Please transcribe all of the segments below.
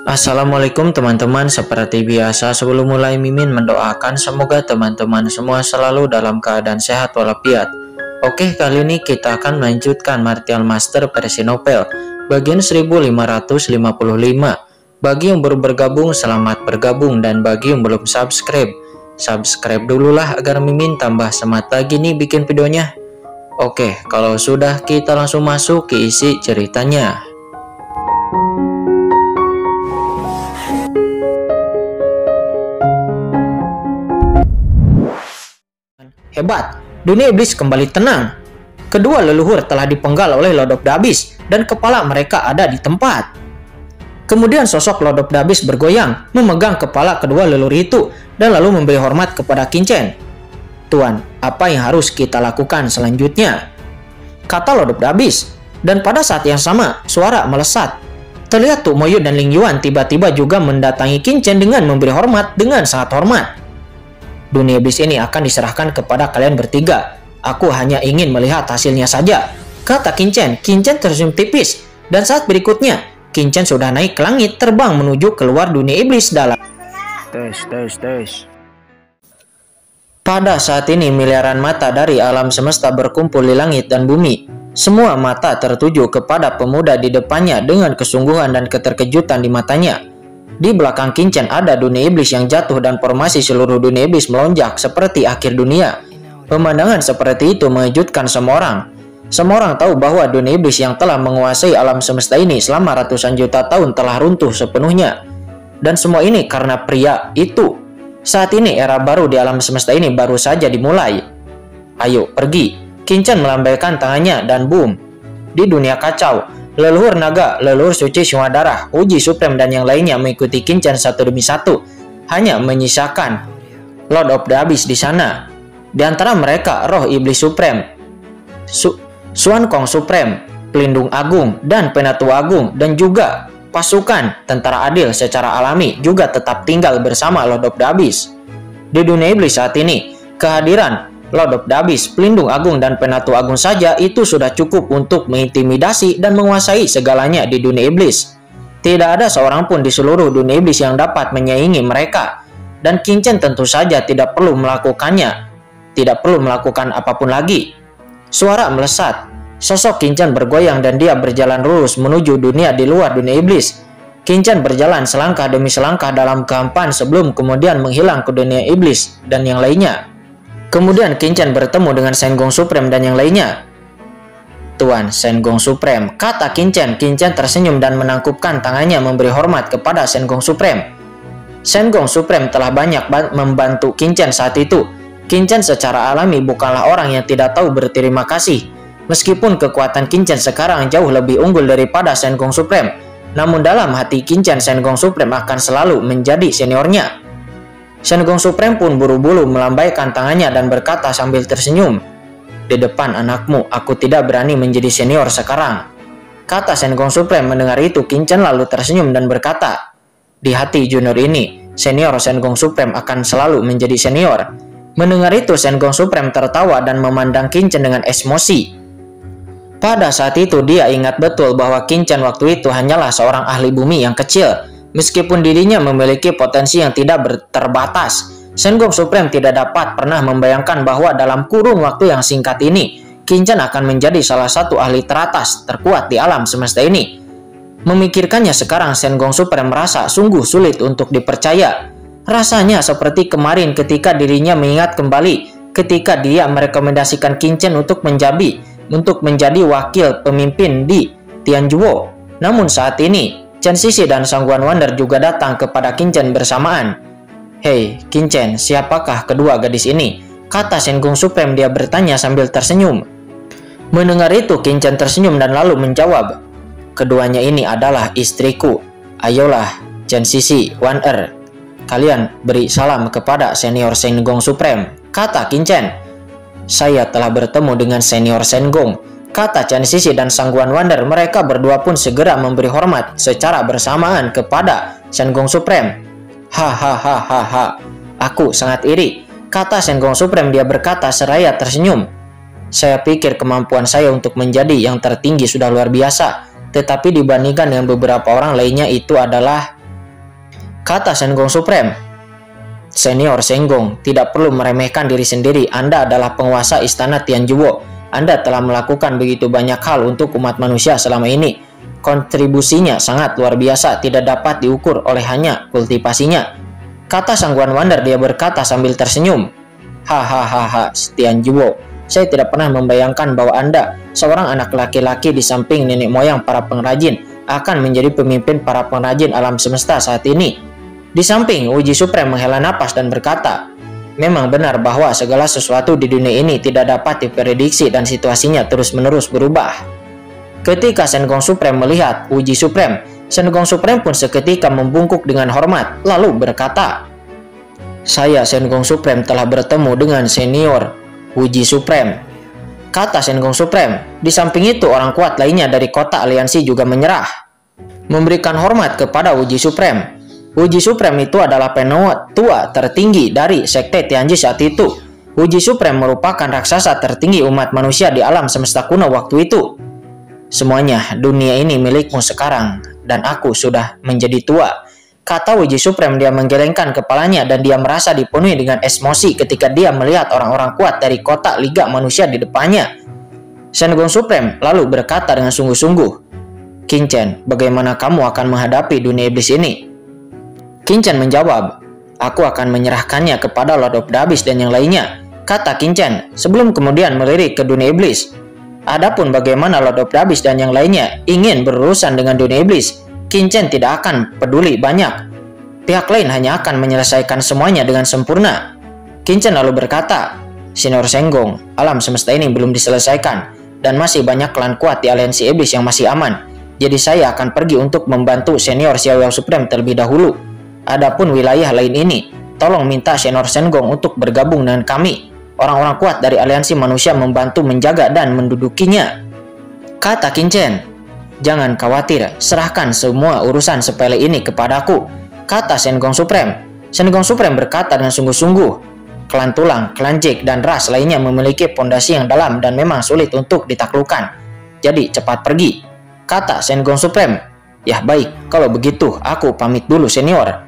Assalamualaikum teman-teman, seperti biasa sebelum mulai Mimin mendoakan semoga teman-teman semua selalu dalam keadaan sehat walafiat. Oke, kali ini kita akan melanjutkan Martial Master versi novel bagian 1555. Bagi yang baru bergabung, selamat bergabung, dan bagi yang belum subscribe dululah agar Mimin tambah semangat lagi nih bikin videonya. Oke, kalau sudah kita langsung masuk ke isi ceritanya. Hebat, dunia iblis kembali tenang. Kedua leluhur telah dipenggal oleh Lord of the Abyss dan kepala mereka ada di tempat. Kemudian sosok Lord of the Abyss bergoyang, memegang kepala kedua leluhur itu dan lalu memberi hormat kepada Qingchen. "Tuan, apa yang harus kita lakukan selanjutnya?" kata Lord of the Abyss. Dan pada saat yang sama, suara melesat. Terlihat Tu Moyu dan Ling Yuan tiba-tiba juga mendatangi Qingchen dengan memberi hormat dengan sangat hormat. "Dunia iblis ini akan diserahkan kepada kalian bertiga. Aku hanya ingin melihat hasilnya saja," kata Qingchen. Qingchen tersenyum tipis, dan saat berikutnya, Qingchen sudah naik ke langit terbang menuju keluar dunia iblis dalam. Tes. Pada saat ini miliaran mata dari alam semesta berkumpul di langit dan bumi. Semua mata tertuju kepada pemuda di depannya dengan kesungguhan dan keterkejutan di matanya. Di belakang Qingchen ada dunia iblis yang jatuh dan formasi seluruh dunia iblis melonjak seperti akhir dunia. Pemandangan seperti itu mengejutkan semua orang. Semua orang tahu bahwa dunia iblis yang telah menguasai alam semesta ini selama ratusan juta tahun telah runtuh sepenuhnya. Dan semua ini karena pria itu. Saat ini era baru di alam semesta ini baru saja dimulai. "Ayo pergi." Qingchen melambaikan tangannya dan boom. Di dunia kacau, leluhur naga, leluhur suci semua darah, uji supreme dan yang lainnya mengikuti Qingchen satu demi satu. Hanya menyisakan Lord of the Abyss di sana. Di antara mereka roh iblis supreme, Xuan Kong supreme, pelindung agung dan penatua agung, dan juga pasukan tentara adil secara alami juga tetap tinggal bersama Lord of the Abyss. Di dunia iblis saat ini, kehadiran Lord of the Abyss, pelindung agung dan penatua agung saja itu sudah cukup untuk mengintimidasi dan menguasai segalanya di dunia iblis. Tidak ada seorang pun di seluruh dunia iblis yang dapat menyaingi mereka. Dan Qingchen tentu saja tidak perlu melakukannya. Tidak perlu melakukan apapun lagi. Suara melesat. Sosok Qingchen bergoyang dan dia berjalan lurus menuju dunia di luar dunia iblis. Qingchen berjalan selangkah demi selangkah dalam kehampaan sebelum kemudian menghilang ke dunia iblis dan yang lainnya. Kemudian Qingchen bertemu dengan Shen Gong Supreme dan yang lainnya. "Tuan Shen Gong Supreme," kata Qingchen. Qingchen tersenyum dan menangkupkan tangannya memberi hormat kepada Shen Gong Supreme. Shen Gong Supreme telah banyak membantu Qingchen saat itu. Qingchen secara alami bukanlah orang yang tidak tahu berterima kasih. Meskipun kekuatan Qingchen sekarang jauh lebih unggul daripada Shen Gong Supreme, namun dalam hati Qingchen, Shen Gong Supreme akan selalu menjadi seniornya. Shen Gong Supreme pun buru-buru melambaikan tangannya dan berkata sambil tersenyum, "Di depan anakmu, aku tidak berani menjadi senior sekarang," kata Shen Gong Supreme. Mendengar itu, Qingchen lalu tersenyum dan berkata, "Di hati junior ini, senior Shen Gong Supreme akan selalu menjadi senior." Mendengar itu, Shen Gong Supreme tertawa dan memandang Qingchen dengan emosi. Pada saat itu, dia ingat betul bahwa Qingchen waktu itu hanyalah seorang ahli bumi yang kecil. Meskipun dirinya memiliki potensi yang tidak terbatas, Shen Gong Supreme tidak dapat pernah membayangkan bahwa dalam kurun waktu yang singkat ini, Qingchen akan menjadi salah satu ahli teratas terkuat di alam semesta ini. Memikirkannya sekarang, Shen Gong Supreme merasa sungguh sulit untuk dipercaya. Rasanya seperti kemarin ketika dirinya mengingat kembali ketika dia merekomendasikan Qingchen untuk menjadi wakil pemimpin di Tianjuo. Namun saat ini, Chen Sisi dan Sangguan Wonder juga datang kepada Qingchen bersamaan. "Hei, Qingchen, siapakah kedua gadis ini?" kata Shen Gong Supreme. Dia bertanya sambil tersenyum. Mendengar itu, Qingchen tersenyum dan lalu menjawab, "Keduanya ini adalah istriku. Ayolah, Chen Sisi, Wonder, kalian beri salam kepada senior Shen Gong Supreme," kata Qingchen. "Saya telah bertemu dengan senior Shen Gong," kata Chen Sisi dan Sangguan Wonder. Mereka berdua pun segera memberi hormat secara bersamaan kepada Shen Gong Supreme. Hahaha, aku sangat iri," kata Shen Gong Supreme. Dia berkata seraya tersenyum. "Saya pikir kemampuan saya untuk menjadi yang tertinggi sudah luar biasa. Tetapi dibandingkan dengan beberapa orang lainnya itu adalah Kata Sengong Supreme. Senior Sengong, tidak perlu meremehkan diri sendiri. Anda adalah penguasa istana Tianjuo. Anda telah melakukan begitu banyak hal untuk umat manusia selama ini. Kontribusinya sangat luar biasa, tidak dapat diukur oleh hanya kultivasinya. Kata Sang Guan Wonder, dia berkata sambil tersenyum. Hahaha, Tianjuo, saya tidak pernah membayangkan bahwa Anda, seorang anak laki-laki di samping nenek moyang para pengrajin, akan menjadi pemimpin para pengrajin alam semesta saat ini. Di samping, Wuji Supreme menghela napas dan berkata, memang benar bahwa segala sesuatu di dunia ini tidak dapat diprediksi dan situasinya terus-menerus berubah. Ketika Sengong Supreme melihat Wuji Supreme, Sengong Supreme pun seketika membungkuk dengan hormat, lalu berkata, saya Sengong Supreme telah bertemu dengan senior Wuji Supreme. Kata Sengong Supreme. Di samping itu, orang kuat lainnya dari kota aliansi juga menyerah, memberikan hormat kepada Wuji Supreme. Wuji Supreme itu adalah penatua tertinggi dari sekte Tianji saat itu. Wuji Supreme merupakan raksasa tertinggi umat manusia di alam semesta kuno waktu itu. Semuanya, dunia ini milikmu sekarang, dan aku sudah menjadi tua. Kata Wuji Supreme, dia menggelengkan kepalanya dan dia merasa dipenuhi dengan emosi ketika dia melihat orang-orang kuat dari kota Liga Manusia di depannya. Sengong Supreme lalu berkata dengan sungguh-sungguh, Qin Chen, bagaimana kamu akan menghadapi dunia iblis ini? Qin Chen menjawab, aku akan menyerahkannya kepada Lord of the Abyss dan yang lainnya, kata Qin Chen, sebelum kemudian melirik ke dunia iblis. Adapun bagaimana Lord of the Abyss dan yang lainnya ingin berurusan dengan dunia iblis, Qin Chen tidak akan peduli banyak. Pihak lain hanya akan menyelesaikan semuanya dengan sempurna. Qin Chen lalu berkata, Senior Sengong, alam semesta ini belum diselesaikan, dan masih banyak klan kuat di aliansi iblis yang masih aman. Jadi saya akan pergi untuk membantu Senior Xiaoyao Supreme terlebih dahulu. Adapun wilayah lain ini, tolong minta Senior Sengong untuk bergabung dengan kami. Orang-orang kuat dari aliansi manusia membantu menjaga dan mendudukinya. Kata Qin Chen, jangan khawatir, serahkan semua urusan sepele ini kepadaku, kata Sengong Supreme. Sengong Supreme berkata dengan sungguh-sungguh, klan tulang, klan Jake, dan ras lainnya memiliki pondasi yang dalam dan memang sulit untuk ditaklukkan. Jadi cepat pergi, kata Sengong Supreme. Ya baik, kalau begitu aku pamit dulu senior,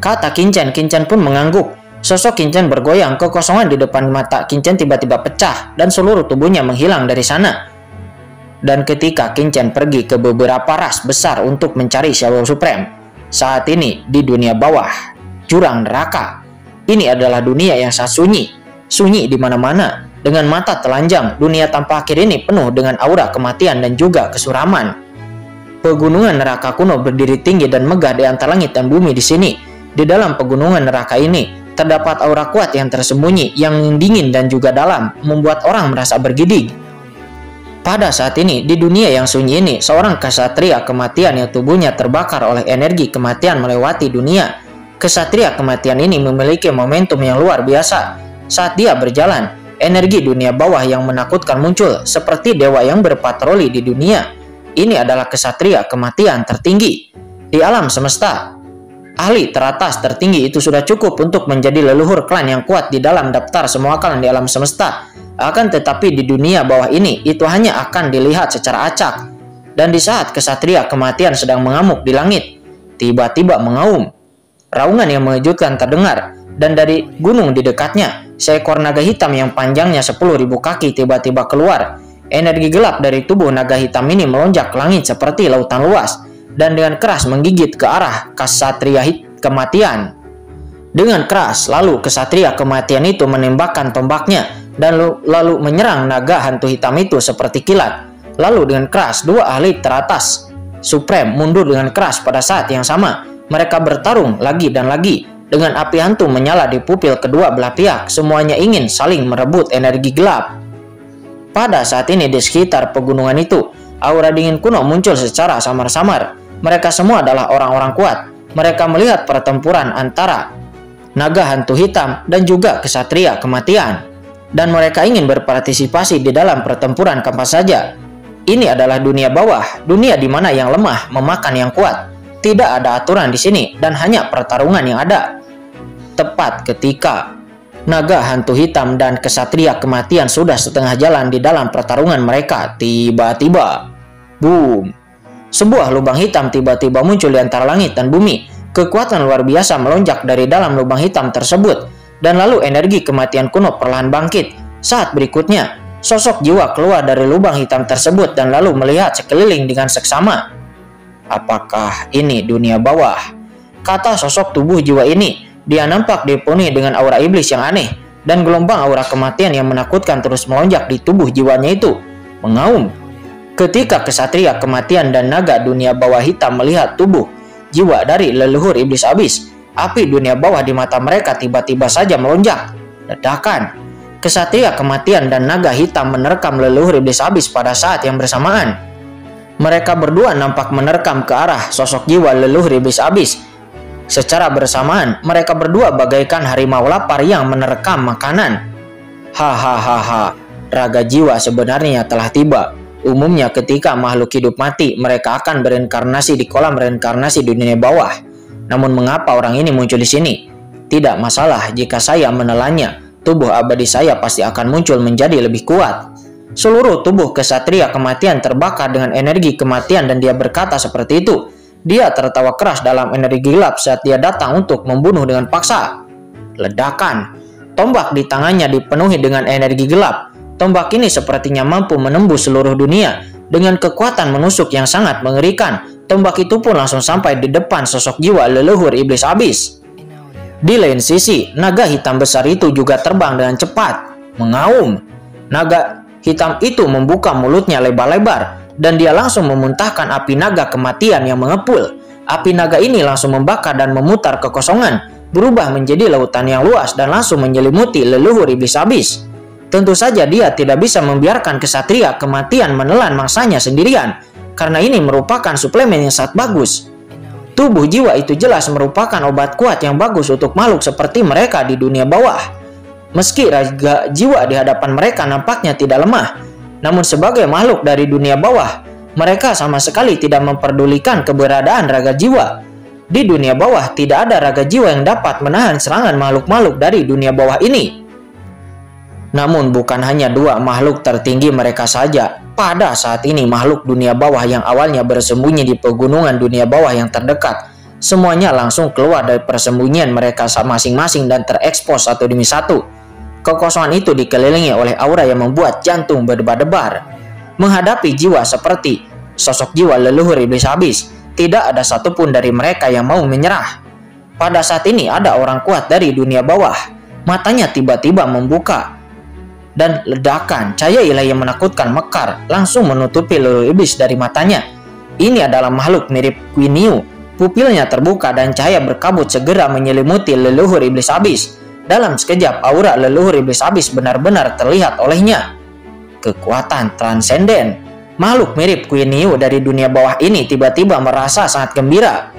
kata Qin Chen. Qin Chen pun mengangguk. Sosok Qin Chen bergoyang, kekosongan di depan mata Qin Chen tiba-tiba pecah dan seluruh tubuhnya menghilang dari sana. Dan ketika Qin Chen pergi ke beberapa ras besar untuk mencari Xiaoyao Supreme, saat ini di dunia bawah, jurang neraka, ini adalah dunia yang sangat sunyi, sunyi di mana-mana. Dengan mata telanjang, dunia tanpa akhir ini penuh dengan aura kematian dan juga kesuraman. Pegunungan neraka kuno berdiri tinggi dan megah di antara langit dan bumi di sini. Di dalam pegunungan neraka ini, terdapat aura kuat yang tersembunyi, yang dingin dan juga dalam, membuat orang merasa bergidik. Pada saat ini, di dunia yang sunyi ini, seorang kesatria kematian yang tubuhnya terbakar oleh energi kematian melewati dunia. Kesatria kematian ini memiliki momentum yang luar biasa. Saat dia berjalan, energi dunia bawah yang menakutkan muncul, seperti dewa yang berpatroli di dunia. Ini adalah kesatria kematian tertinggi di alam semesta. Ahli teratas tertinggi itu sudah cukup untuk menjadi leluhur klan yang kuat di dalam daftar semua klan di alam semesta. Akan tetapi di dunia bawah ini, itu hanya akan dilihat secara acak. Dan di saat kesatria kematian sedang mengamuk di langit, tiba-tiba mengaum. Raungan yang mengejutkan terdengar, dan dari gunung di dekatnya, seekor naga hitam yang panjangnya 10.000 kaki tiba-tiba keluar. Energi gelap dari tubuh naga hitam ini melonjak ke langit seperti lautan luas, dan dengan keras menggigit ke arah kesatria kematian. Dengan keras, lalu kesatria kematian itu menembakkan tombaknya dan lalu menyerang naga hantu hitam itu seperti kilat. Lalu dengan keras, dua ahli teratas Supreme mundur dengan keras pada saat yang sama. Mereka bertarung lagi dan lagi. Dengan api hantu menyala di pupil kedua belah pihak, semuanya ingin saling merebut energi gelap. Pada saat ini di sekitar pegunungan itu, aura dingin kuno muncul secara samar-samar. Mereka semua adalah orang-orang kuat. Mereka melihat pertempuran antara naga hantu hitam dan juga kesatria kematian. Dan mereka ingin berpartisipasi di dalam pertempuran kapan saja. Ini adalah dunia bawah, dunia di mana yang lemah memakan yang kuat. Tidak ada aturan di sini dan hanya pertarungan yang ada. Tepat ketika naga hantu hitam dan kesatria kematian sudah setengah jalan di dalam pertarungan mereka, tiba-tiba, boom! Sebuah lubang hitam tiba-tiba muncul di antara langit dan bumi. Kekuatan luar biasa melonjak dari dalam lubang hitam tersebut, dan lalu energi kematian kuno perlahan bangkit. Saat berikutnya, sosok jiwa keluar dari lubang hitam tersebut dan lalu melihat sekeliling dengan seksama. Apakah ini dunia bawah? Kata sosok tubuh jiwa ini. Dia nampak dipenuhi dengan aura iblis yang aneh, dan gelombang aura kematian yang menakutkan terus melonjak di tubuh jiwanya itu. Mengaum. Ketika kesatria kematian dan naga dunia bawah hitam melihat tubuh jiwa dari leluhur iblis abis, api dunia bawah di mata mereka tiba-tiba saja melonjak. Ledakan. Kesatria kematian dan naga hitam menerkam leluhur iblis abis pada saat yang bersamaan. Mereka berdua nampak menerkam ke arah sosok jiwa leluhur iblis abis. Secara bersamaan, mereka berdua bagaikan harimau lapar yang menerkam makanan. Hahaha, raga jiwa sebenarnya telah tiba. Umumnya ketika makhluk hidup mati, mereka akan bereinkarnasi di kolam reinkarnasi dunia bawah. Namun mengapa orang ini muncul di sini? Tidak masalah jika saya menelannya. Tubuh abadi saya pasti akan muncul menjadi lebih kuat. Seluruh tubuh kesatria kematian terbakar dengan energi kematian dan dia berkata seperti itu. Dia tertawa keras dalam energi gelap saat dia datang untuk membunuh dengan paksa. Ledakan. Tombak di tangannya dipenuhi dengan energi gelap. Tombak ini sepertinya mampu menembus seluruh dunia. Dengan kekuatan menusuk yang sangat mengerikan, tombak itu pun langsung sampai di depan sosok jiwa leluhur iblis abis. Di lain sisi, naga hitam besar itu juga terbang dengan cepat. Mengaum. Naga hitam itu membuka mulutnya lebar-lebar, dan dia langsung memuntahkan api naga kematian yang mengepul. Api naga ini langsung membakar dan memutar kekosongan, berubah menjadi lautan yang luas dan langsung menyelimuti leluhur iblis abis. Tentu saja dia tidak bisa membiarkan kesatria kematian menelan mangsanya sendirian, karena ini merupakan suplemen yang sangat bagus. Tubuh jiwa itu jelas merupakan obat kuat yang bagus untuk makhluk seperti mereka di dunia bawah. Meski raga jiwa di hadapan mereka nampaknya tidak lemah, namun sebagai makhluk dari dunia bawah, mereka sama sekali tidak memperdulikan keberadaan raga jiwa. Di dunia bawah tidak ada raga jiwa yang dapat menahan serangan makhluk-makhluk dari dunia bawah ini. Namun bukan hanya dua makhluk tertinggi mereka saja. Pada saat ini makhluk dunia bawah yang awalnya bersembunyi di pegunungan dunia bawah yang terdekat, semuanya langsung keluar dari persembunyian mereka masing-masing dan terekspos satu demi satu. Kekosongan itu dikelilingi oleh aura yang membuat jantung berdebar-debar. Menghadapi jiwa seperti sosok jiwa leluhur iblis abis, tidak ada satupun dari mereka yang mau menyerah. Pada saat ini ada orang kuat dari dunia bawah. Matanya tiba-tiba membuka, dan ledakan cahaya ilahi yang menakutkan mekar langsung menutupi leluhur iblis dari matanya. Ini adalah makhluk mirip Quiniu. Pupilnya terbuka dan cahaya berkabut segera menyelimuti leluhur iblis abis. Dalam sekejap aura leluhur iblis abis benar-benar terlihat olehnya. Kekuatan transenden. Makhluk mirip Quiniu dari dunia bawah ini tiba-tiba merasa sangat gembira.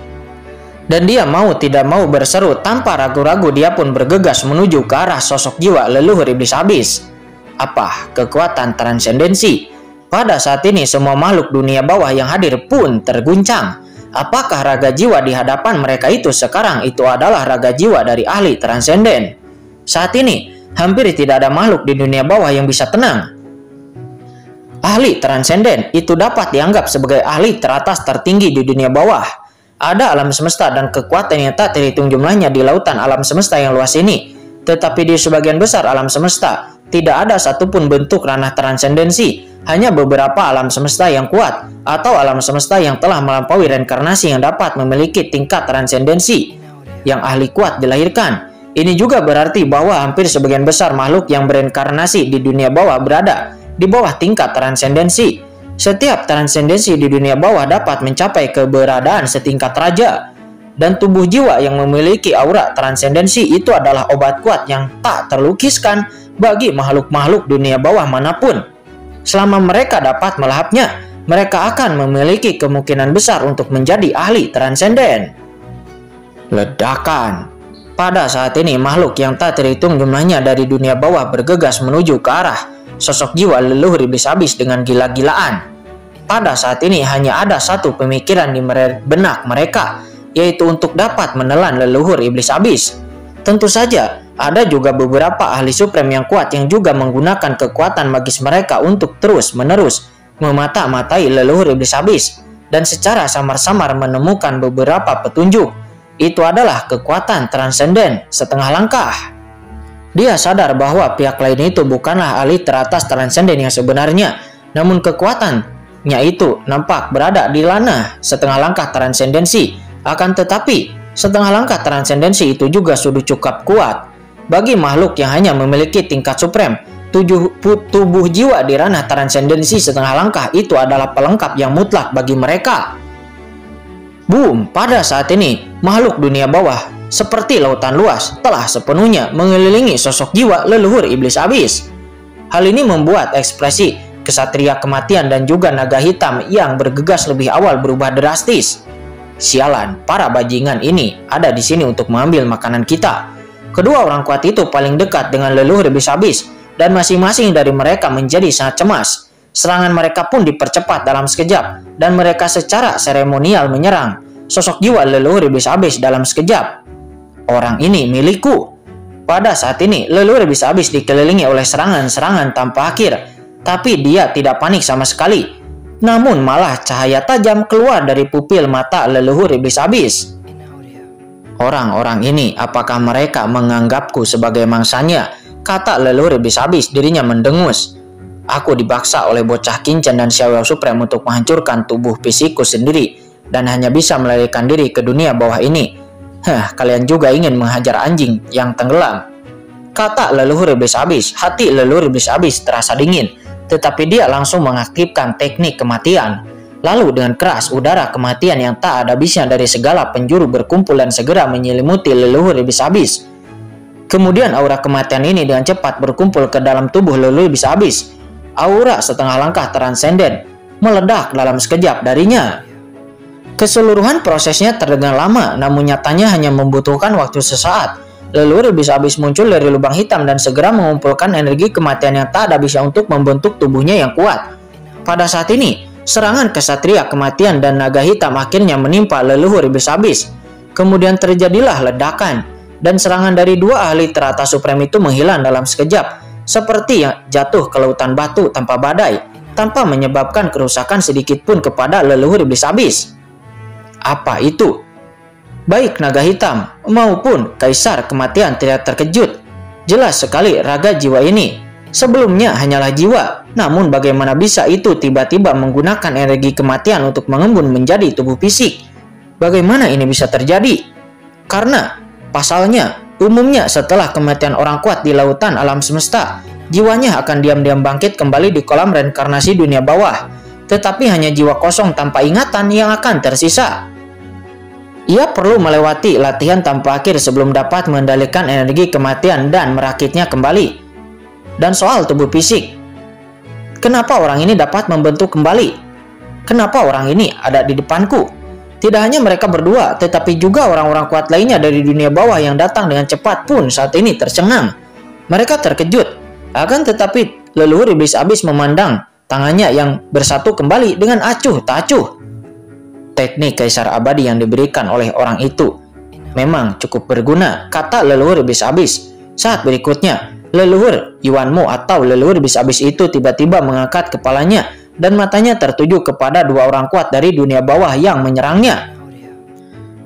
Dan dia mau tidak mau berseru tanpa ragu-ragu, dia pun bergegas menuju ke arah sosok jiwa leluhur iblis abis. Apa? Kekuatan transendensi. Pada saat ini semua makhluk dunia bawah yang hadir pun terguncang. Apakah raga jiwa di hadapan mereka itu sekarang itu adalah raga jiwa dari ahli transenden? Saat ini hampir tidak ada makhluk di dunia bawah yang bisa tenang. Ahli transenden itu dapat dianggap sebagai ahli teratas tertinggi di dunia bawah. Ada alam semesta dan kekuatan yang tak terhitung jumlahnya di lautan alam semesta yang luas ini. Tetapi di sebagian besar alam semesta tidak ada satupun bentuk ranah transendensi, hanya beberapa alam semesta yang kuat atau alam semesta yang telah melampaui reinkarnasi yang dapat memiliki tingkat transendensi yang ahli kuat dilahirkan. Ini juga berarti bahwa hampir sebagian besar makhluk yang bereinkarnasi di dunia bawah berada di bawah tingkat transendensi. Setiap transendensi di dunia bawah dapat mencapai keberadaan setingkat raja. Dan tubuh jiwa yang memiliki aura transendensi itu adalah obat kuat yang tak terlukiskan bagi makhluk-makhluk dunia bawah manapun. Selama mereka dapat melahapnya, mereka akan memiliki kemungkinan besar untuk menjadi ahli transenden. Ledakan. Pada saat ini makhluk yang tak terhitung jumlahnya dari dunia bawah bergegas menuju ke arah sosok jiwa leluhur iblis abis dengan gila-gilaan. Pada saat ini hanya ada satu pemikiran di benak mereka, yaitu untuk dapat menelan leluhur iblis abis. Tentu saja ada juga beberapa ahli supreme yang kuat yang juga menggunakan kekuatan magis mereka untuk terus-menerus memata-matai leluhur iblis abis dan secara samar-samar menemukan beberapa petunjuk. itu adalah kekuatan transenden setengah langkah. Dia sadar bahwa pihak lain itu bukanlah ahli teratas transenden yang sebenarnya, namun kekuatannya itu nampak berada di ranah setengah langkah transendensi. Akan tetapi, setengah langkah transendensi itu juga sudah cukup kuat bagi makhluk yang hanya memiliki tingkat suprem. Tubuh jiwa di ranah transendensi setengah langkah itu adalah pelengkap yang mutlak bagi mereka. Boom, pada saat ini makhluk dunia bawah seperti lautan luas telah sepenuhnya mengelilingi sosok jiwa leluhur iblis abis. Hal ini membuat ekspresi kesatria kematian dan juga naga hitam yang bergegas lebih awal berubah drastis. Sialan, para bajingan ini ada di sini untuk mengambil makanan kita. Kedua orang kuat itu paling dekat dengan leluhur iblis abis, dan masing-masing dari mereka menjadi sangat cemas. Serangan mereka pun dipercepat dalam sekejap, dan mereka secara seremonial menyerang sosok jiwa leluhur iblis abis dalam sekejap. Orang ini milikku. Pada saat ini, leluhur iblis abis dikelilingi oleh serangan-serangan tanpa akhir, tapi dia tidak panik sama sekali. Namun malah cahaya tajam keluar dari pupil mata leluhur iblis abis. Orang-orang ini, apakah mereka menganggapku sebagai mangsanya? Kata leluhur iblis abis, dirinya mendengus. Aku dibaksa oleh bocah Kincen dan Xiao Supreme untuk menghancurkan tubuh fisikku sendiri dan hanya bisa melarikan diri ke dunia bawah ini. Kalian juga ingin menghajar anjing yang tenggelam. Kata leluhur iblis abis. Hati leluhur iblis abis terasa dingin, tetapi dia langsung mengaktifkan teknik kematian. Lalu dengan keras, udara kematian yang tak ada habisnya dari segala penjuru berkumpul dan segera menyelimuti leluhur iblis abis. Kemudian aura kematian ini dengan cepat berkumpul ke dalam tubuh leluhur iblis abis. Aura setengah langkah transenden meledak dalam sekejap darinya. Keseluruhan prosesnya terdengar lama, namun nyatanya hanya membutuhkan waktu sesaat. Leluhur iblis abis muncul dari lubang hitam dan segera mengumpulkan energi kematian yang tak ada habisnya untuk membentuk tubuhnya yang kuat. Pada saat ini, serangan kesatria kematian dan naga hitam akhirnya menimpa leluhur iblis abis. Kemudian terjadilah ledakan, dan serangan dari dua ahli teratas supreme itu menghilang dalam sekejap, seperti yang jatuh ke lautan batu tanpa badai, tanpa menyebabkan kerusakan sedikit pun kepada leluhur iblis abis. Apa itu? Baik naga hitam maupun kaisar kematian tidak terkejut. Jelas sekali raga jiwa ini sebelumnya hanyalah jiwa, namun bagaimana bisa itu tiba-tiba menggunakan energi kematian untuk mengembun menjadi tubuh fisik? Bagaimana ini bisa terjadi? Karena pasalnya, umumnya setelah kematian orang kuat di lautan alam semesta, jiwanya akan diam-diam bangkit kembali di kolam reinkarnasi dunia bawah. Tetapi hanya jiwa kosong tanpa ingatan yang akan tersisa. Ia perlu melewati latihan tanpa akhir sebelum dapat mengendalikan energi kematian dan merakitnya kembali. Dan soal tubuh fisik, kenapa orang ini dapat membentuk kembali? Kenapa orang ini ada di depanku? Tidak hanya mereka berdua, tetapi juga orang-orang kuat lainnya dari dunia bawah yang datang dengan cepat pun saat ini tercengang. Mereka terkejut, akan tetapi leluhur iblis abis memandang tangannya yang bersatu kembali dengan acuh tak acuh. Teknik kaisar abadi yang diberikan oleh orang itu memang cukup berguna, kata leluhur iblis abis. Saat berikutnya, leluhur Yuanmu atau leluhur iblis abis itu tiba-tiba mengangkat kepalanya dan matanya tertuju kepada dua orang kuat dari dunia bawah yang menyerangnya.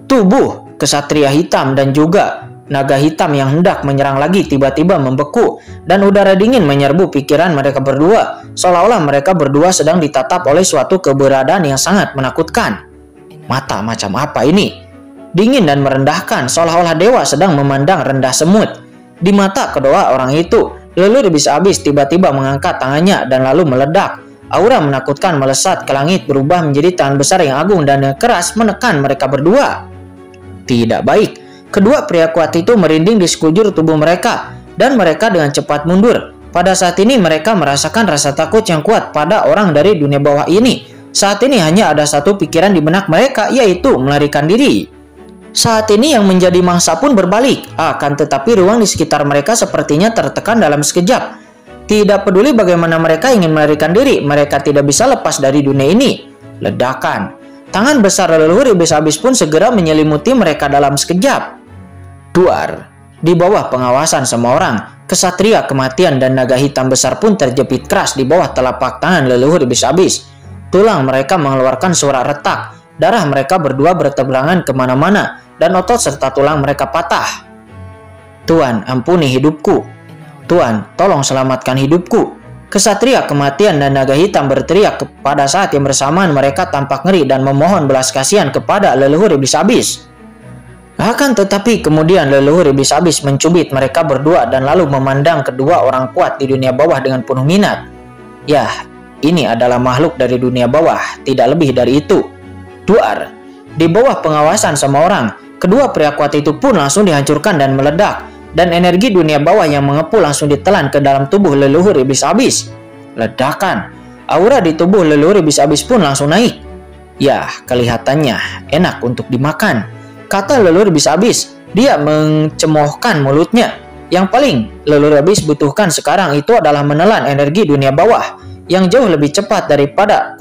Tubuh kesatria hitam dan juga naga hitam yang hendak menyerang lagi tiba-tiba membeku, dan udara dingin menyerbu pikiran mereka berdua, seolah-olah mereka berdua sedang ditatap oleh suatu keberadaan yang sangat menakutkan. Mata macam apa ini? Dingin dan merendahkan, seolah-olah dewa sedang memandang rendah semut. Di mata kedua orang itu, leluhur iblis abis tiba-tiba mengangkat tangannya dan lalu meledak. Aura menakutkan melesat ke langit berubah menjadi tangan besar yang agung dan yang keras menekan mereka berdua. Tidak baik. Kedua pria kuat itu merinding di sekujur tubuh mereka, dan mereka dengan cepat mundur. Pada saat ini mereka merasakan rasa takut yang kuat pada orang dari dunia bawah ini. Saat ini hanya ada satu pikiran di benak mereka, yaitu melarikan diri. Saat ini yang menjadi mangsa pun berbalik, akan tetapi ruang di sekitar mereka sepertinya tertekan dalam sekejap. Tidak peduli bagaimana mereka ingin melarikan diri, mereka tidak bisa lepas dari dunia ini. Ledakan. Tangan besar leluhur iblis abis pun segera menyelimuti mereka dalam sekejap. Duar. Di bawah pengawasan semua orang, kesatria kematian dan naga hitam besar pun terjepit keras di bawah telapak tangan leluhur iblis abis. Tulang mereka mengeluarkan suara retak, Darah mereka berdua bertebarangan kemana-mana dan otot serta tulang mereka patah. Tuan, ampuni hidupku. Tuan, tolong selamatkan hidupku. Kesatria kematian dan naga hitam berteriak pada saat yang bersamaan mereka tampak ngeri dan memohon belas kasihan kepada leluhur iblis abis. Akan tetapi kemudian leluhur iblis abis mencubit mereka berdua dan lalu memandang kedua orang kuat di dunia bawah dengan penuh minat. Yah, ini adalah makhluk dari dunia bawah, tidak lebih dari itu. Duar. Di bawah pengawasan semua orang, kedua pria kuat itu pun langsung dihancurkan dan meledak. Dan energi dunia bawah yang mengepul langsung ditelan ke dalam tubuh leluhur iblis abis. Ledakan. Aura di tubuh leluhur iblis abis pun langsung naik. Ya, kelihatannya enak untuk dimakan, kata leluhur iblis abis. Dia mencemoohkan mulutnya. Yang paling leluhur iblis butuhkan sekarang itu adalah menelan energi dunia bawah yang jauh lebih cepat daripada